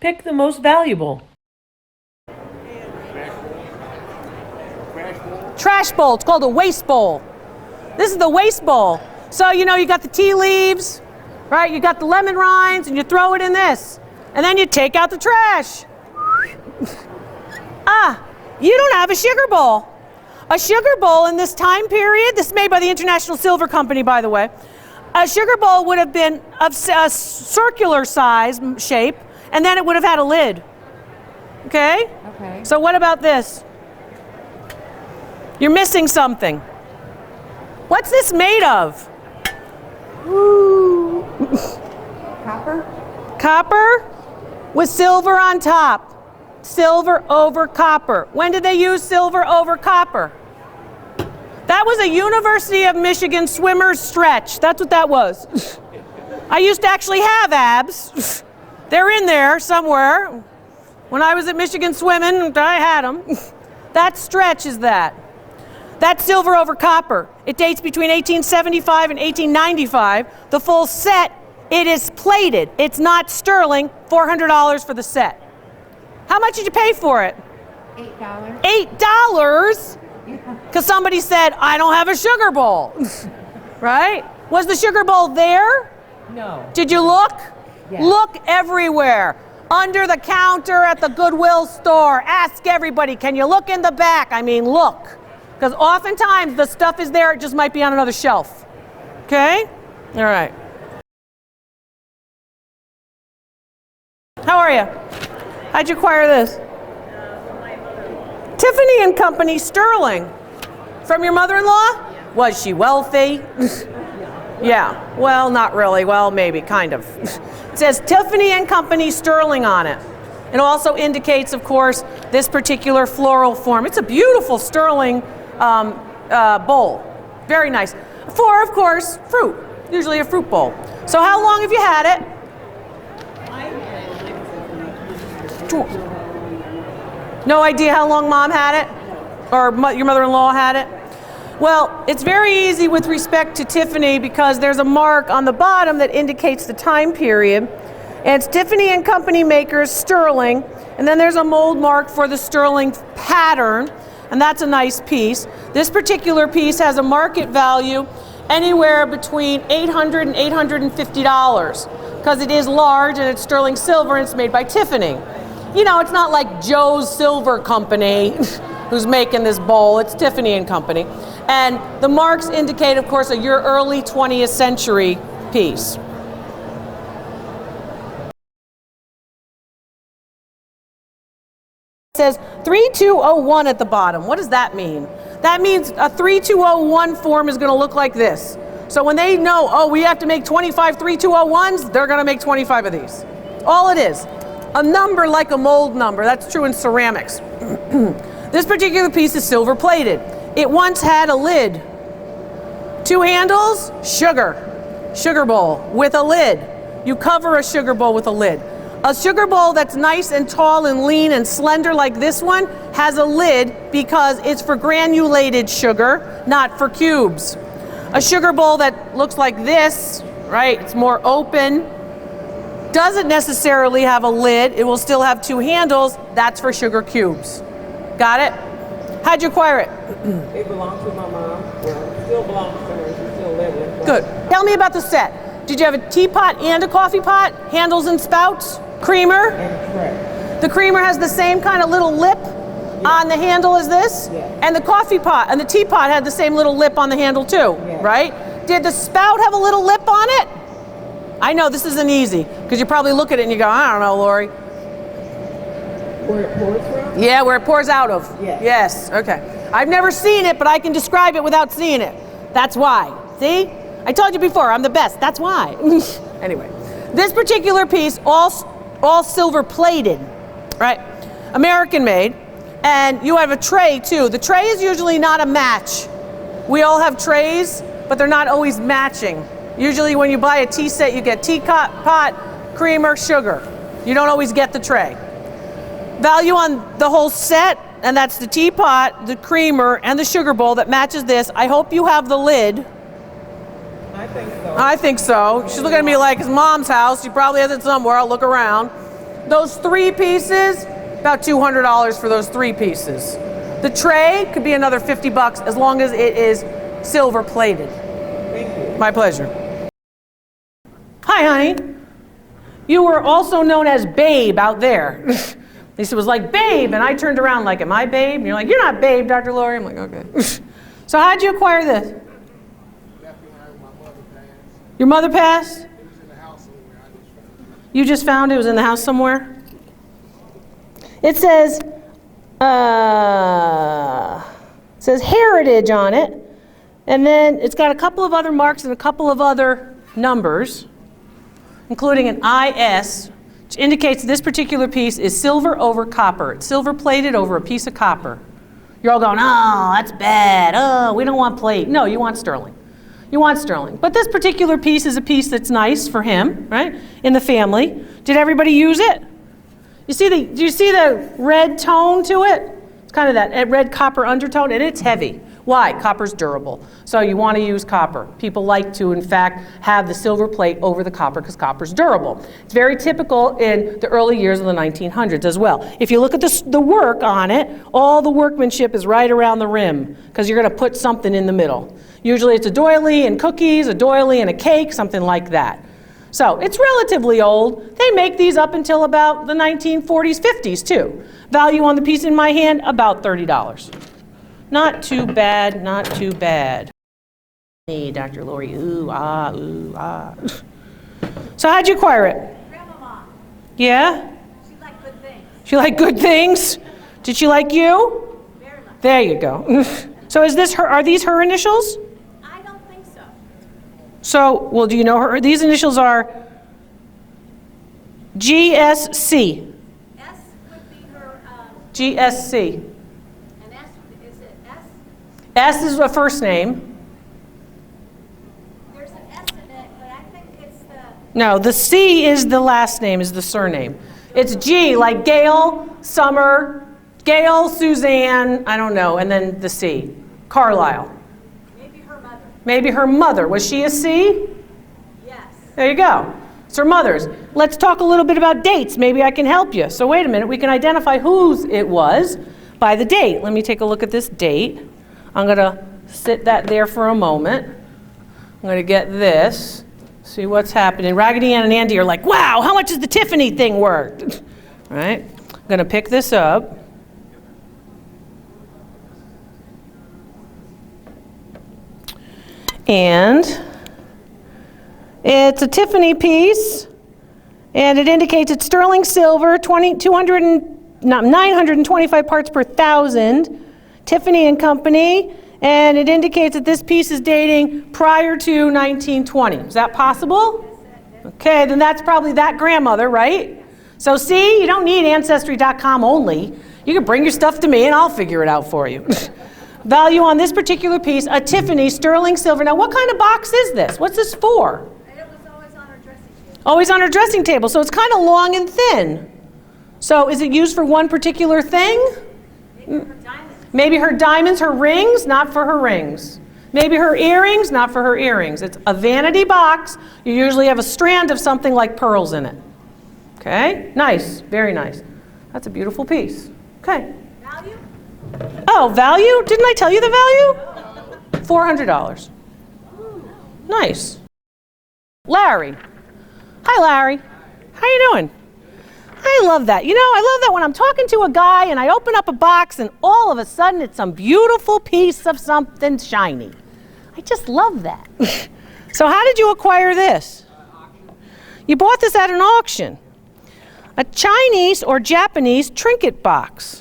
Pick the most valuable. Trash bowl. It's called a waste bowl. This is the waste bowl. So, you know, you got the tea leaves, right? You got the lemon rinds, and you throw it in this. And then you take out the trash. You don't have a sugar bowl. A sugar bowl in this time period, this is made by the International Silver Company, by the way. A sugar bowl would have been of a circular size shape, and then it would have had a lid. Okay? Okay. So what about this? You're missing something. What's this made of? Ooh. Copper? Copper with silver on top. Silver over copper. When did they use silver over copper? That was a University of Michigan swimmer's stretch. That's what that was. I used to actually have abs. They're in there somewhere. When I was at Michigan swimming, I had them. That stretch is that. That's silver over copper. It dates between 1875 and 1895. The full set, it is plated. It's not sterling. $400 for the set. How much did you pay for it? $8. $8? Because somebody said, I don't have a sugar bowl. Right? Was the sugar bowl there? No. Did you look? Yes. Look everywhere. Under the counter at the Goodwill store. Ask everybody, can you look in the back? I mean, look. Because oftentimes the stuff is there, it just might be on another shelf. Okay? All right. How are you? How'd you acquire this? Tiffany and Company, Sterling. From your mother-in-law? Was she wealthy? Yeah. Well, not really. Well, maybe, kind of. It says Tiffany and Company, Sterling on it. It also indicates, of course, this particular floral form. It's a beautiful sterling bowl. Very nice. For, of course, fruit. Usually a fruit bowl. So how long have you had it? No idea how long Mom had it? Or your mother-in-law had it? Well, it's very easy with respect to Tiffany because there's a mark on the bottom that indicates the time period. And it's Tiffany and Company makers, Sterling. And then there's a mold mark for the Sterling pattern. And that's a nice piece. This particular piece has a market value anywhere between $800 and $850 because it is large and it's sterling silver and it's made by Tiffany. You know, it's not like Joe's Silver Company who's making this bowl. It's Tiffany and Company. And the marks indicate, of course, your early 20th century piece. It says 3201 at the bottom. What does that mean? That means a 3201 form is going to look like this. So when they know, oh, we have to make 25 3201s, they're going to make 25 of these. All it is. A number like a mold number. That's true in ceramics. This particular piece is silver plated. It once had a lid. 2 handles, sugar bowl with a lid. You cover a sugar bowl with a lid. A sugar bowl that's nice and tall and lean and slender like this one has a lid because it's for granulated sugar, not for cubes. A sugar bowl that looks like this, right, it's more open, doesn't necessarily have a lid. It will still have 2 handles. That's for sugar cubes. Got it? How'd you acquire it? It belonged to my mom. Well, it still belongs to her. She's still living. Good. Tell me about the set. Did you have a teapot and a coffee pot? Handles and spouts? Creamer? And a tray. The creamer has the same kind of little lip on the handle as this? Yeah. And the coffee pot and the teapot had the same little lip on the handle too, Yeah. right? Did the spout have a little lip on it? I know this isn't easy because you probably look at it and you go, I don't know, Lori. Where it pours from? Yeah, where it pours out of. Yeah. Yes, okay. I've never seen it, but I can describe it without seeing it. That's why. See? I told you before, I'm the best. That's why. Anyway, this particular piece, all silver plated, right? American made. And you have a tray too. The tray is usually not a match. We all have trays, but they're not always matching. Usually when you buy a tea set, you get teapot, creamer, sugar. You don't always get the tray. Value on the whole set, and that's the teapot, the creamer, and the sugar bowl that matches this. I hope you have the lid. I think so. I think so. She's looking at me like it's Mom's house. She probably has it somewhere. I'll look around. Those 3 pieces, about $200 for those 3 pieces. The tray could be another $50 as long as it is silver plated. Thank you. My pleasure. Hi, honey. You were also known as Babe out there. Lisa was like, Babe, and I turned around like, am I Babe? And you're like, you're not Babe, Dr. Lori. I'm like, okay. So how'd you acquire this? Left behind my mother passed. Your mother passed? It was in the house somewhere. I just found it. You just found it was in the house somewhere? It says heritage on it, and then it's got a couple of other marks and a couple of other numbers, including an IS, which indicates this particular piece is silver over copper. It's silver plated over a piece of copper. You're all going, oh, that's bad. Oh, we don't want plate. No, you want sterling. You want sterling. But this particular piece is a piece that's nice for him, right, in the family. Did everybody use it? Do you see the red tone to it? It's kind of that red copper undertone, and it's heavy. Why? Copper's durable. So you want to use copper. People like to, in fact, have the silver plate over the copper because copper's durable. It's very typical in the early years of the 1900s as well. If you look at the work on it, all the workmanship is right around the rim because you're going to put something in the middle. Usually it's a doily and cookies, a doily and a cake, something like that. So it's relatively old. They make these up until about the 1940s, 50s too. Value on the piece in my hand, about $30. Not too bad, not too bad. Hey, Dr. Lori, ooh, ah, ooh, ah. So how'd you acquire it? Grandmama, Yeah? she liked good things. She liked good things? Did she like you? Very much. There you go. So is this her, are these her initials? I don't think so. So, well, do you know her? These initials are GSC. S would be her, GSC. and S, is it S? S is a first name. There's an S in it, but I think it's the, No, the C is the last name, is the surname. It's G, like Gail, Summer, Gail, Suzanne, I don't know, and then the C. Carlisle. maybe her mother. Maybe her mother. Was she a C? Yes. There you go. It's her mother's. Let's talk a little bit about dates. Maybe I can help you. So wait a minute. We can identify whose it was by the date. Let me take a look at this date. I'm going to sit that there for a moment. I'm going to get this. See what's happening. Raggedy Ann and Andy are like, wow, how much is the Tiffany thing worth? All right. I'm going to pick this up. And it's a Tiffany piece, and it indicates it's sterling silver, 925 parts per thousand, Tiffany and Company, and it indicates that this piece is dating prior to 1920. Is that possible? Okay, then that's probably that grandmother, right? So see, you don't need Ancestry.com only. You can bring your stuff to me and I'll figure it out for you. Value on this particular piece, a Tiffany sterling silver. Now, what kind of box is this? What's this for? It was always on her dressing table. Always on her dressing table, so it's kind of long and thin. So is it used for one particular thing? Maybe her diamonds. Maybe her diamonds, her rings, not for her rings. Maybe her earrings, not for her earrings. It's a vanity box. You usually have a strand of something like pearls in it. Okay, nice, very nice. That's a beautiful piece. Okay. Value? Oh, value? Didn't I tell you the value? $400. Nice. Larry. Hi, Larry. How you doing? I love that. You know, I love that when I'm talking to a guy and I open up a box and all of a sudden it's some beautiful piece of something shiny. I just love that. So how did you acquire this? You bought this at an auction. A Chinese or Japanese trinket box.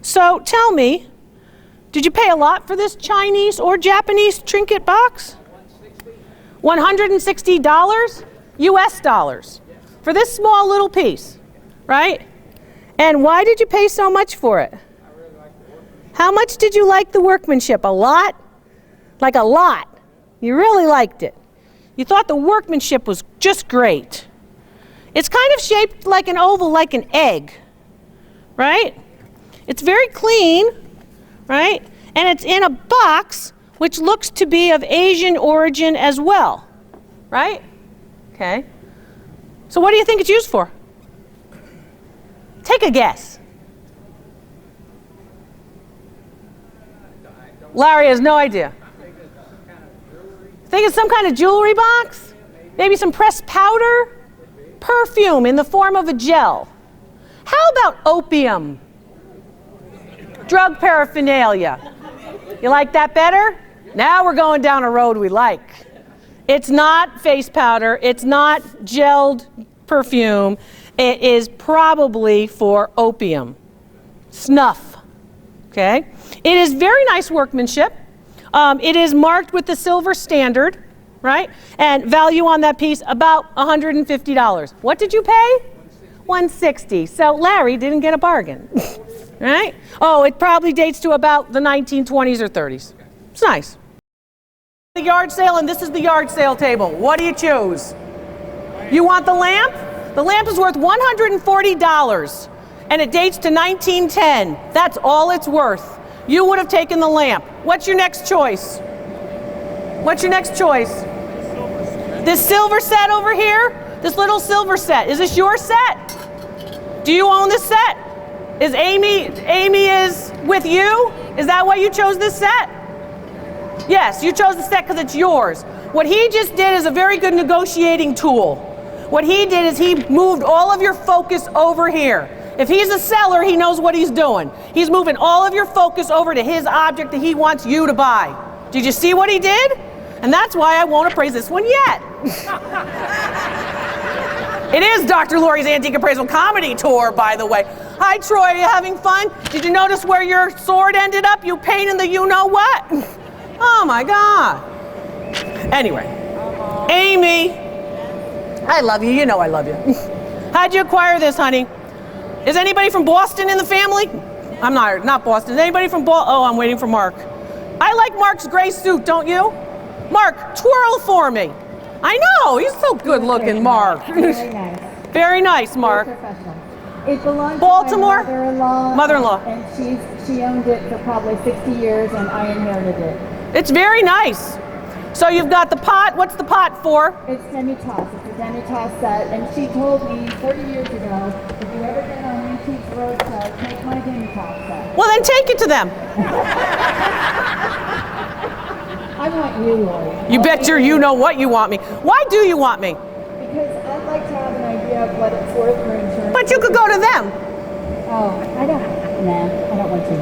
So tell me, did you pay a lot for this Chinese or Japanese trinket box? $160 US dollars for this small little piece, right? And why did you pay so much for it? How much did you like the workmanship? A lot? Like a lot. You really liked it. You thought the workmanship was just great. It's kind of shaped like an oval, like an egg, right? It's very clean, right? And it's in a box which looks to be of Asian origin as well, right? Okay. So what do you think it's used for? Take a guess. Larry has no idea. Think it's some kind of jewelry box? Maybe some pressed powder? Perfume in the form of a gel. How about opium? Drug paraphernalia. You like that better? Now we're going down a road we like. It's not face powder. It's not gelled perfume. It is probably for opium. Snuff. Okay? It is very nice workmanship. It is marked with the silver standard, right? And value on that piece about $150. What did you pay? $160. So Larry didn't get a bargain, right? Oh, it probably dates to about the 1920s or 30s. It's nice. The yard sale, and this is the yard sale table. What do you choose? You want the lamp? The lamp is worth $140, and it dates to 1910. That's all it's worth. You would have taken the lamp. What's your next choice? What's your next choice? This silver set over here? This little silver set. Is this your set? Do you own this set? Is Amy is with you? Is that why you chose this set? Yes, you chose the set because it's yours. What he just did is a very good negotiating tool. What he did is he moved all of your focus over here. If he's a seller, he knows what he's doing. He's moving all of your focus over to his object that he wants you to buy. Did you see what he did? And that's why I won't appraise this one yet. It is Dr. Lori's Antique Appraisal Comedy Tour, by the way. Hi, Troy, are you having fun? Did you notice where your sword ended up? You pain in the you-know-what? Oh, my God. Anyway, Amy, I love you. You know I love you. How'd you acquire this, honey? Is anybody from Boston in the family? I'm not Boston. Is anybody from Boston? Oh, I'm waiting for Mark. I like Mark's gray suit, don't you? Mark, twirl for me. I know, he's so good looking, Mark. Very nice. Very nice, Mark. Very professional. It belongs Baltimore? to my mother-in-law. Mother-in-law. And she owned it for probably 60 years, and I inherited it. It's very nice. So you've got the pot. What's the pot for? It's demitasse. It's a demitasse set, and she told me 30 years ago, if you ever get on Antiques Roadshow, take my demitasse set. Well, then take it to them. I want you, Lori. You bet you know what you want me. Why do you want me? Because I'd like to have an idea of what it's worth for insurance. But you could go to them. Oh, I don't want to.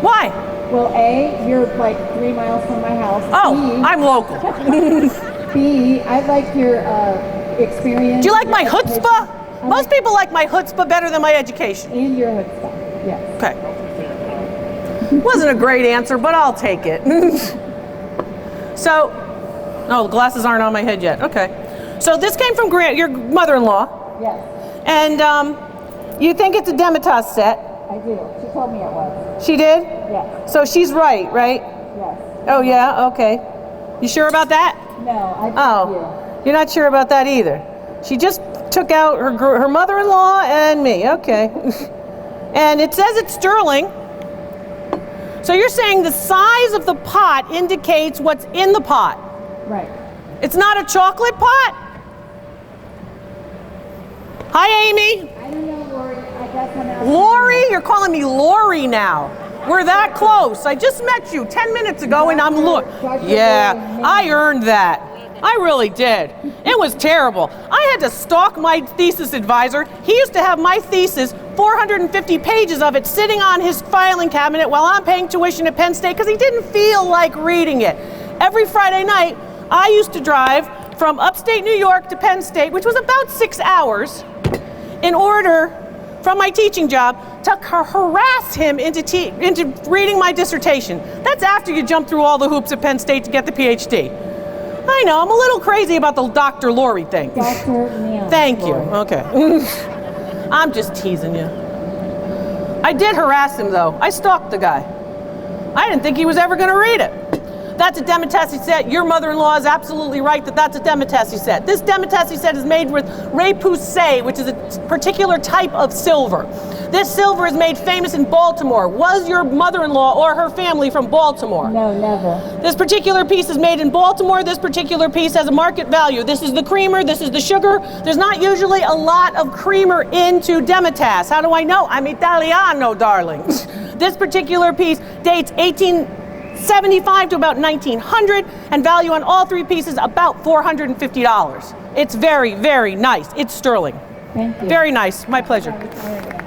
Why? Well, A, you're like 3 miles from my house. Oh, B, I'm local. B, I like your experience. Do you like my chutzpah? Most people like my chutzpah better than my education. And your chutzpah, yes. Okay. Wasn't a great answer, but I'll take it. So, no, the glasses aren't on my head yet. Okay. So this came from your mother-in-law. Yes. And you think it's a demitasse set? I do. She told me it was. She did? Yes. So she's right? Yes. Oh, yeah? Okay. You sure about that? No, I believe Oh, you're not sure about that either. She just took out her mother-in-law and me. Okay. And it says it's sterling. So you're saying the size of the pot indicates what's in the pot. Right. It's not a chocolate pot? Hi, Amy. I don't know, Lori. I guess I'm asking. Lori? You're calling me Lori now. We're that close. I just met you 10 minutes ago and I'm Yeah, I earned that. I really did. It was terrible. I had to stalk my thesis advisor. He used to have my thesis, 450 pages of it, sitting on his filing cabinet while I'm paying tuition at Penn State because he didn't feel like reading it. Every Friday night, I used to drive from upstate New York to Penn State, which was about 6 hours, in order, from my teaching job, to harass him into reading my dissertation. That's after you jump through all the hoops at Penn State to get the PhD. I know, I'm a little crazy about the Dr. Lori thing. Dr. Neil. Thank you. Lori. Okay. I'm just teasing you. I did harass him, though. I stalked the guy. I didn't think he was ever going to read it. That's a demitasse set. Your mother-in-law is absolutely right that that's a demitasse set. This demitasse set is made with repoussé, which is a particular type of silver. This silver is made famous in Baltimore. Was your mother-in-law or her family from Baltimore? No, never. This particular piece is made in Baltimore. This particular piece has a market value. This is the creamer, this is the sugar. There's not usually a lot of creamer into demitasse. How do I know? I'm Italiano, darling. This particular piece dates 1875 to about 1900, and value on all three pieces about $450. It's very, very nice. It's sterling. Thank you. Very nice. My pleasure. Very nice.